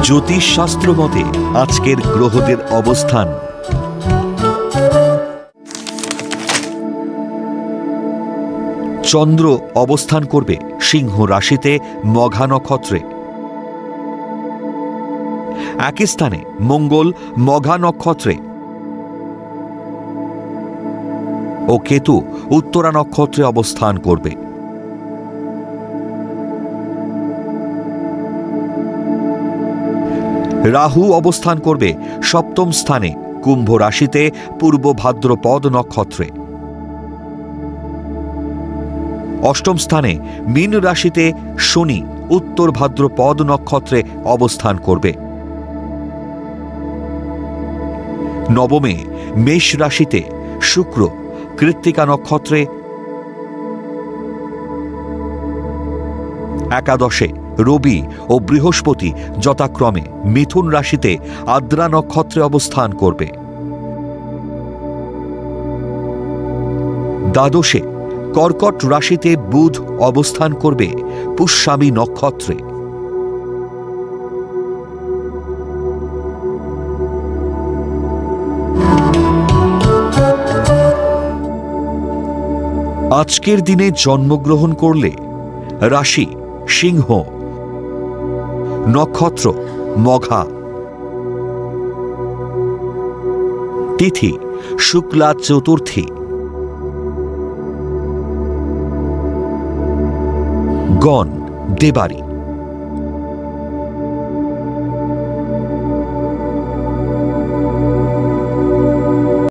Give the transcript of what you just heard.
জ্যোতিষশাস্ত্র মতে আজকের গ্রহদের অবস্থান। চন্দ্র অবস্থান করবে সিংহ রাশিতে মঘা নক্ষত্রে। একই স্থানে মঙ্গল মঘা নক্ষত্রে ও কেতু উত্তরা নক্ষত্রে অবস্থান করবে। রাহু অবস্থান করবে সপ্তম স্থানে কুম্ভ রাশিতে পূর্ব ভাদ্রপদ নক্ষত্রে। অষ্টম স্থানে মীন রাশিতে শনি উত্তর ভাদ্রপদ নক্ষত্রে অবস্থান করবে। নবমে মেষ রাশিতে শুক্র কৃত্তিকা নক্ষত্রে। একাদশে রবি ও বৃহস্পতি যথাক্রমে মিথুন রাশিতে আদ্রা নক্ষত্রে অবস্থান করবে। দ্বাদশে কর্কট রাশিতে বুধ অবস্থান করবে পুষ্যামী নক্ষত্রে। আজকের দিনে জন্মগ্রহণ করলে রাশি সিংহ, নক্ষত্র মঘা, তিথি শুক্লা চতুর্থী, গণ দেবারী।